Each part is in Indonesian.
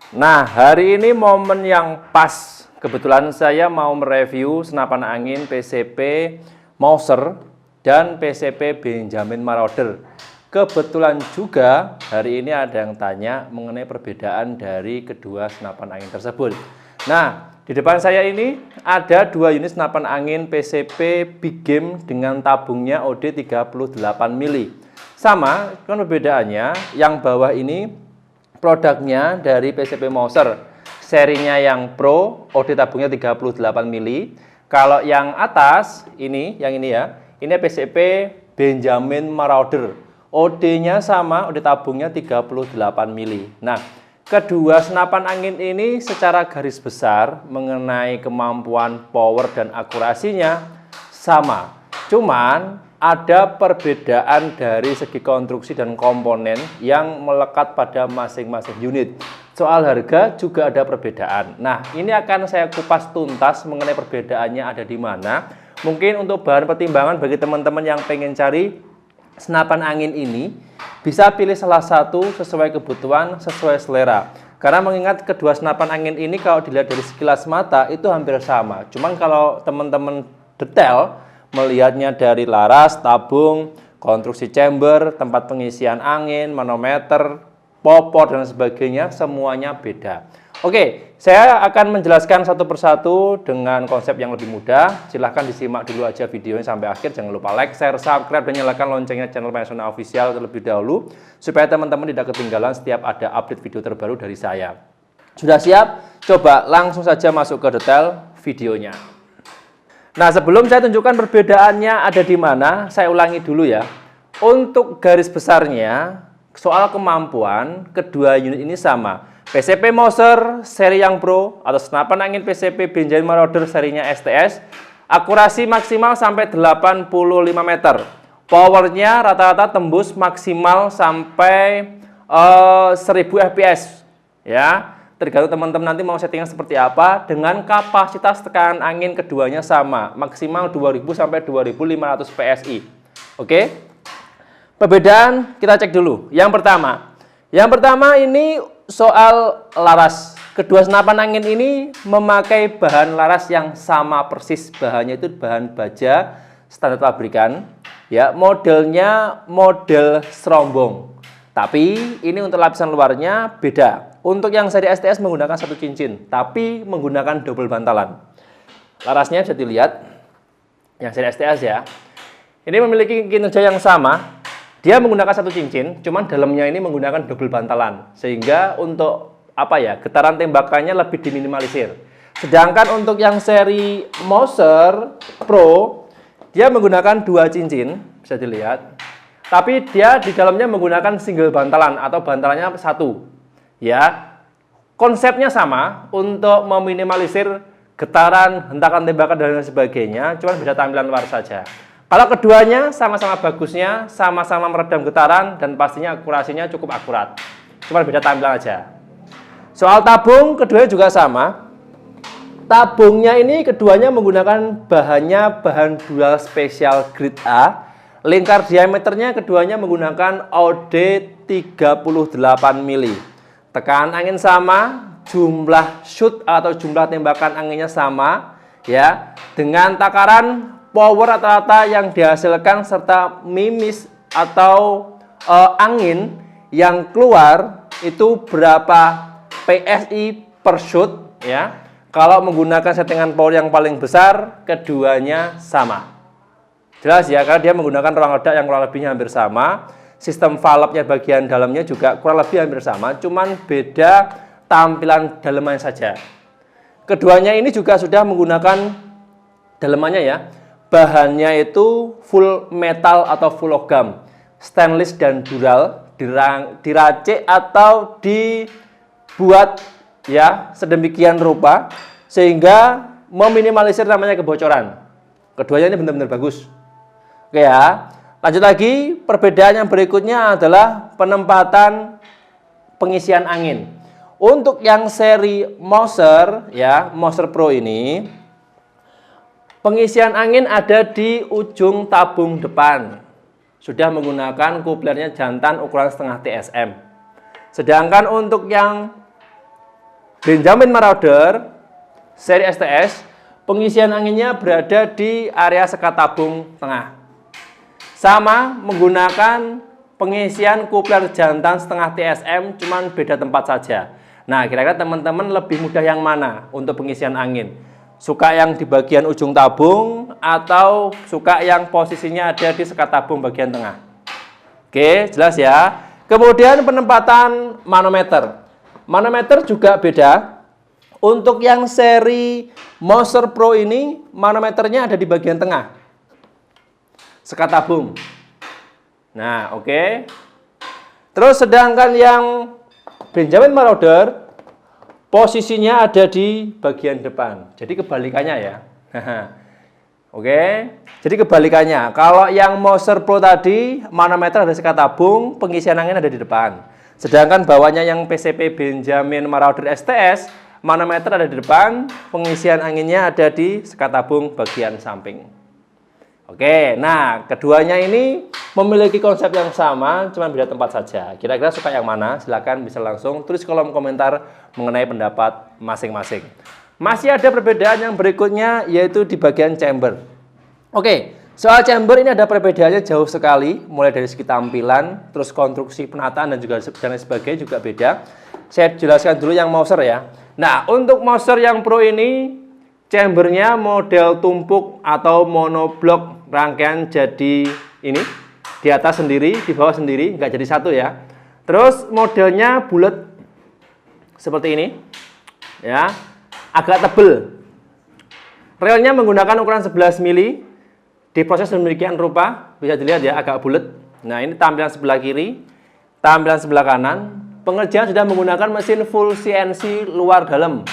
Nah, hari ini momen yang pas. Kebetulan saya mau mereview senapan angin PCP Mauser dan PCP Benjamin Marauder. Kebetulan juga hari ini ada yang tanya mengenai perbedaan dari kedua senapan angin tersebut. Nah, di depan saya ini ada dua unit senapan angin PCP Big Game dengan tabungnya OD 38 mili. Sama, kan perbedaannya yang bawah ini produknya dari PCP Mauser. Serinya yang Pro, OD tabungnya 38 mili. Kalau yang atas ini, yang ini ya, ini PCP Benjamin Marauder. OD-nya sama, OD tabungnya 38 mili. Nah, kedua senapan angin ini secara garis besar mengenai kemampuan power dan akurasinya sama. Cuman ada perbedaan dari segi konstruksi dan komponen yang melekat pada masing-masing unit. Soal harga juga ada perbedaan. Nah, ini akan saya kupas tuntas mengenai perbedaannya ada di mana. Mungkin untuk bahan pertimbangan bagi teman-teman yang pengen cari senapan angin ini, bisa pilih salah satu sesuai kebutuhan, sesuai selera. Karena mengingat kedua senapan angin ini kalau dilihat dari sekilas mata itu hampir sama. Cuman kalau teman-teman detail melihatnya dari laras, tabung, konstruksi chamber, tempat pengisian angin, manometer, popor dan sebagainya, semuanya beda. Oke, saya akan menjelaskan satu persatu dengan konsep yang lebih mudah. Silahkan disimak dulu aja videonya sampai akhir. Jangan lupa like, share, subscribe, dan nyalakan loncengnya channel Panasonic Official terlebih dahulu, supaya teman-teman tidak ketinggalan setiap ada update video terbaru dari saya. Sudah siap? Coba langsung saja masuk ke detail videonya. Nah, sebelum saya tunjukkan perbedaannya ada di mana, saya ulangi dulu ya. Untuk garis besarnya, soal kemampuan, kedua unit ini sama. PCP Mauser seri yang Pro atau senapan angin PCP Benjamin Marauder serinya STS, akurasi maksimal sampai 85 meter. Powernya rata-rata tembus maksimal sampai 1000 fps. Ya, tergantung teman-teman nanti mau settingan seperti apa. Dengan kapasitas tekanan angin keduanya sama, maksimal 2000 sampai 2500 PSI. Oke. Perbedaan kita cek dulu. Yang pertama ini soal laras. Kedua senapan angin ini memakai bahan laras yang sama persis. Bahannya itu bahan baja standar pabrikan. Ya, modelnya model serombong. Tapi ini untuk lapisan luarnya beda. Untuk yang seri STS menggunakan satu cincin, tapi menggunakan double bantalan. Larasnya bisa dilihat. Yang seri STS ya. Ini memiliki kinerja yang sama. Dia menggunakan satu cincin, cuman dalamnya ini menggunakan double bantalan, sehingga untuk getaran tembakannya lebih diminimalisir. Sedangkan untuk yang seri Mauser Pro, dia menggunakan dua cincin, bisa dilihat, tapi dia di dalamnya menggunakan single bantalan atau bantalannya satu. Ya, konsepnya sama untuk meminimalisir getaran, hentakan tembakan dan lain sebagainya, cuman beda tampilan luar saja. Kalau keduanya sama-sama bagusnya, sama-sama meredam getaran, dan pastinya akurasinya cukup akurat. Cuma beda tampilan aja. Soal tabung, keduanya juga sama. Tabungnya ini keduanya menggunakan bahan dual special grade A. Lingkar diameternya keduanya menggunakan OD 38 mili. Tekanan angin sama, jumlah shoot atau jumlah tembakan anginnya sama, ya, dengan takaran power rata-rata yang dihasilkan serta mimis atau angin yang keluar itu berapa PSI per shoot ya. Kalau menggunakan settingan power yang paling besar, keduanya sama. Jelas ya, karena dia menggunakan ruang ledak yang kurang lebihnya hampir sama. Sistem valve-nya bagian dalamnya juga kurang lebih hampir sama, cuman beda tampilan dalemannya saja. Keduanya ini juga sudah menggunakan dalemannya ya. Bahannya itu full metal atau full logam, stainless dan dural, diracik atau dibuat ya sedemikian rupa sehingga meminimalisir namanya kebocoran. Keduanya ini benar-benar bagus. Oke ya, lanjut lagi. Perbedaan yang berikutnya adalah penempatan pengisian angin. Untuk yang seri Mauser ya, Mauser Pro ini, pengisian angin ada di ujung tabung depan. Sudah menggunakan kuplernya jantan ukuran setengah TSM. Sedangkan untuk yang Benjamin Marauder seri STS, pengisian anginnya berada di area sekat tabung tengah. Sama menggunakan pengisian kupler jantan setengah TSM, cuman beda tempat saja. Nah, kira-kira teman-teman lebih mudah yang mana untuk pengisian angin? Suka yang di bagian ujung tabung atau suka yang posisinya ada di sekat tabung bagian tengah? Oke, jelas ya. Kemudian penempatan manometer. Manometer juga beda. Untuk yang seri Moser Pro ini, manometernya ada di bagian tengah sekat tabung. Nah, oke. Terus sedangkan yang Benjamin Marauder posisinya ada di bagian depan. Jadi kebalikannya ya. Oke. Jadi kebalikannya. Kalau yang Moser Pro tadi manometer ada sekat tabung, pengisian angin ada di depan. Sedangkan bawahnya yang PCP Benjamin Marauder STS, manometer ada di depan, pengisian anginnya ada di sekat tabung bagian samping. Oke, nah keduanya ini memiliki konsep yang sama, cuma beda tempat saja. Kira-kira suka yang mana? Silahkan bisa langsung tulis kolom komentar mengenai pendapat masing-masing. Masih ada perbedaan yang berikutnya, yaitu di bagian chamber. Oke, soal chamber ini ada perbedaannya jauh sekali, mulai dari segi tampilan, terus konstruksi penataan dan juga dan lain sebagainya juga beda. Saya jelaskan dulu yang Moser ya. Nah, untuk Moser yang Pro ini, chambernya model tumpuk atau monoblok, rangkaian jadi ini di atas sendiri, di bawah sendiri, nggak jadi satu ya. Terus modelnya bulat seperti ini ya, agak tebel. Relnya menggunakan ukuran 11 mili, diproses demikian rupa, bisa dilihat ya, agak bulat. Nah, ini tampilan sebelah kiri, tampilan sebelah kanan. Pengerjaan sudah menggunakan mesin full CNC luar dalam.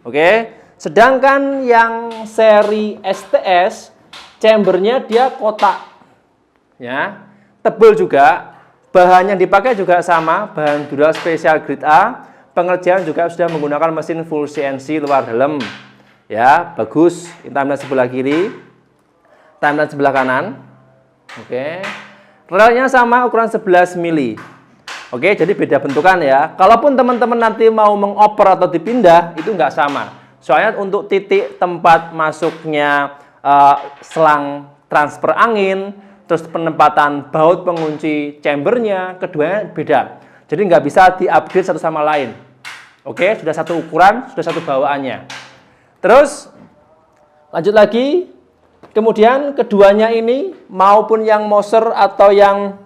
Oke. Sedangkan yang seri STS, chambernya dia kotak, ya, tebal juga, bahan yang dipakai juga sama, bahan dural spesial grade A, pengerjaan juga sudah menggunakan mesin full CNC luar dalam, ya, bagus. Ini tampilan sebelah kiri, tampilan sebelah kanan, oke, relnya sama ukuran 11 mili, oke, jadi beda bentukan ya. Kalaupun teman-teman nanti mau mengoper atau dipindah, itu nggak sama. Soalnya untuk titik tempat masuknya selang transfer angin, terus penempatan baut pengunci chambernya, keduanya beda. Jadi nggak bisa di-upgrade satu sama lain. Oke, sudah satu ukuran, sudah satu bawaannya. Terus, lanjut lagi. Kemudian keduanya ini, maupun yang Moser atau yang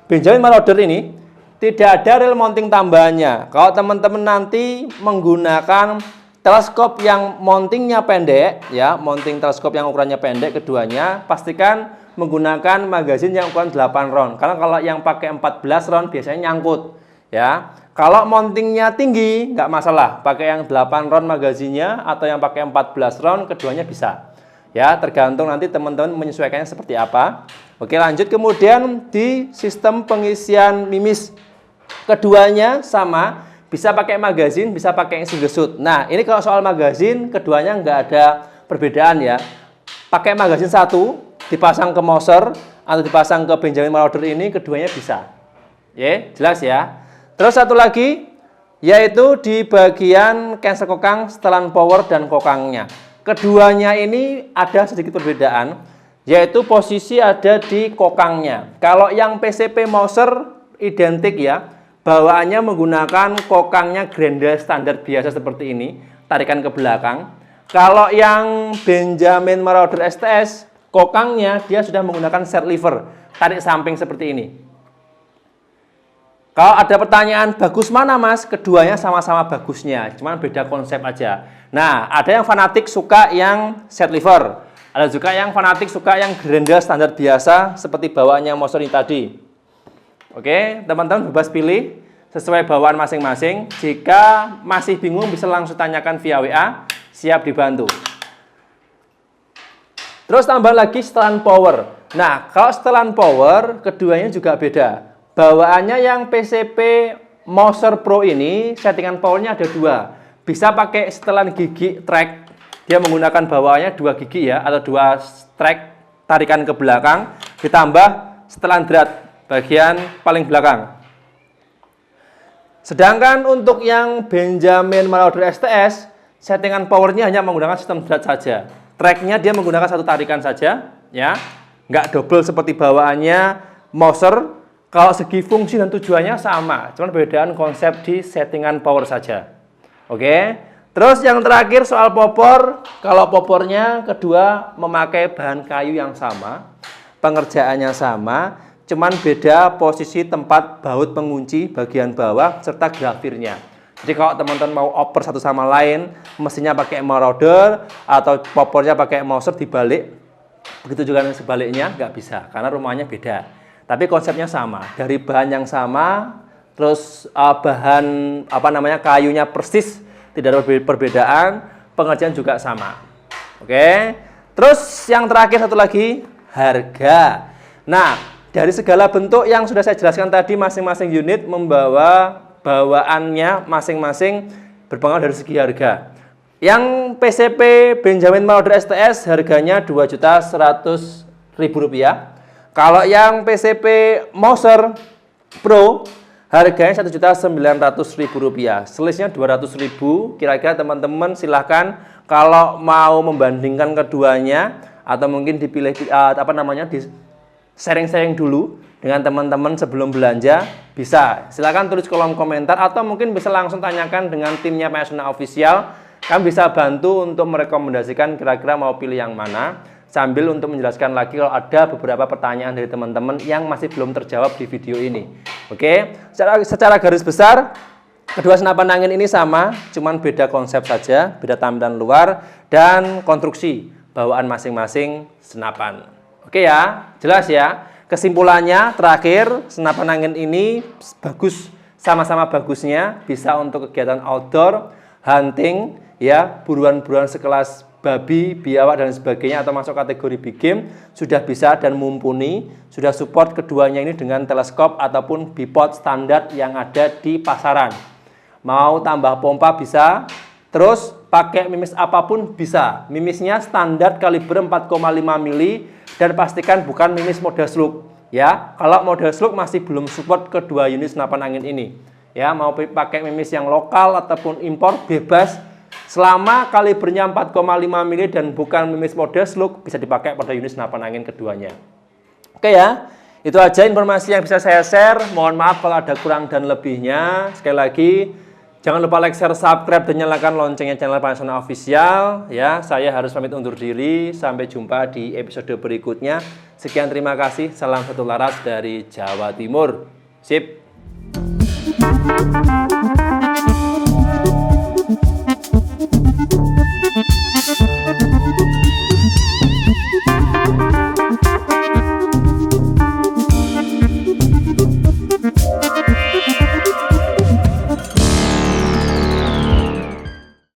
Benjamin Marauder ini, tidak ada reel mounting tambahannya. Kalau teman-teman nanti menggunakan teleskop yang mountingnya pendek, ya, mounting teleskop yang ukurannya pendek keduanya, pastikan menggunakan magazin yang ukuran 8 round. Karena kalau yang pakai 14 round biasanya nyangkut, ya. Kalau mountingnya tinggi, nggak masalah. Pakai yang 8 round magazinnya atau yang pakai 14 round, keduanya bisa. Ya, tergantung nanti teman-teman menyesuaikannya seperti apa. Oke, lanjut. Kemudian di sistem pengisian mimis, keduanya sama. Bisa pakai magazin, bisa pakai yang single shoot. Nah, ini kalau soal magazin, keduanya nggak ada perbedaan ya. Pakai magazin satu, dipasang ke Moser, atau dipasang ke Benjamin Marauder ini, keduanya bisa. Ya, jelas ya. Terus satu lagi, yaitu di bagian cancel kokang, setelan power, dan kokangnya. Keduanya ini ada sedikit perbedaan, yaitu posisi ada di kokangnya. Kalau yang PCP Moser identik ya, bawaannya menggunakan kokangnya Grendel standar biasa seperti ini, tarikan ke belakang. Kalau yang Benjamin Marauder STS, kokangnya dia sudah menggunakan set lever, tarik samping seperti ini. Kalau ada pertanyaan, bagus mana mas? Keduanya sama-sama bagusnya, cuman beda konsep aja. Nah, ada yang fanatik suka yang set lever, ada juga yang fanatik suka yang Grendel standar biasa seperti bawaannya Moser ini tadi. Oke, teman-teman bebas pilih sesuai bawaan masing-masing. Jika masih bingung bisa langsung tanyakan via WA, siap dibantu. Terus tambah lagi setelan power. Nah, kalau setelan power, keduanya juga beda. Bawaannya yang PCP Moser Pro ini, settingan powernya ada dua. Bisa pakai setelan gigi track. Dia menggunakan bawaannya 2 gigi ya, atau 2 track tarikan ke belakang, ditambah setelan drat bagian paling belakang. Sedangkan untuk yang Benjamin Marauder STS, settingan powernya hanya menggunakan sistem berat saja. Tracknya dia menggunakan satu tarikan saja, ya, nggak double seperti bawaannya Mouser. Kalau segi fungsi dan tujuannya sama, cuman perbedaan konsep di settingan power saja. Oke. Terus yang terakhir soal popor, kalau popornya kedua memakai bahan kayu yang sama, pengerjaannya sama, cuman beda posisi tempat baut pengunci bagian bawah serta grafirnya. Jadi kalau teman-teman mau oper satu sama lain, mesinnya pakai Marauder atau popornya pakai Mouser dibalik, begitu juga dengan sebaliknya nggak bisa karena rumahnya beda. Tapi konsepnya sama, dari bahan yang sama, terus bahan kayunya persis, tidak ada perbedaan, pengerjaan juga sama. Oke. Terus yang terakhir satu lagi, harga. Nah, dari segala bentuk yang sudah saya jelaskan tadi, masing-masing unit membawa bawaannya masing-masing berpengaruh dari segi harga. Yang PCP Benjamin Marauder STS harganya Rp2.100.000. Kalau yang PCP Mouser Pro harganya Rp1.900.000. Selisihnya Rp200.000. Kira-kira teman-teman silahkan kalau mau membandingkan keduanya atau mungkin dipilih sharing-sharing dulu dengan teman-teman sebelum belanja, bisa silakan tulis kolom komentar atau mungkin bisa langsung tanyakan dengan timnya Pasona Official. Kami bisa bantu untuk merekomendasikan kira-kira mau pilih yang mana, sambil untuk menjelaskan lagi kalau ada beberapa pertanyaan dari teman-teman yang masih belum terjawab di video ini. Oke, secara garis besar kedua senapan angin ini sama, cuman beda konsep saja, beda tampilan luar dan konstruksi bawaan masing-masing senapan. Oke ya, jelas ya. Kesimpulannya terakhir, senapan angin ini bagus, sama-sama bagusnya, bisa untuk kegiatan outdoor, hunting, ya, buruan-buruan sekelas babi, biawak dan sebagainya atau masuk kategori big game sudah bisa dan mumpuni, sudah support keduanya ini dengan teleskop ataupun bipod standar yang ada di pasaran. Mau tambah pompa bisa, terus pakai mimis apapun bisa. Mimisnya standar kaliber 4,5 mili dan pastikan bukan mimis model slug. Ya, kalau model slug masih belum support kedua unit senapan angin ini. Ya, mau pakai mimis yang lokal ataupun impor bebas. Selama kalibernya 4,5 mili dan bukan mimis model slug bisa dipakai pada unit senapan angin keduanya. Oke ya, itu aja informasi yang bisa saya share. Mohon maaf kalau ada kurang dan lebihnya. Sekali lagi, jangan lupa like, share, subscribe, dan nyalakan loncengnya channel Pasona Official. Ya, saya harus pamit undur diri. Sampai jumpa di episode berikutnya. Sekian, terima kasih. Salam satu laras dari Jawa Timur. Sip.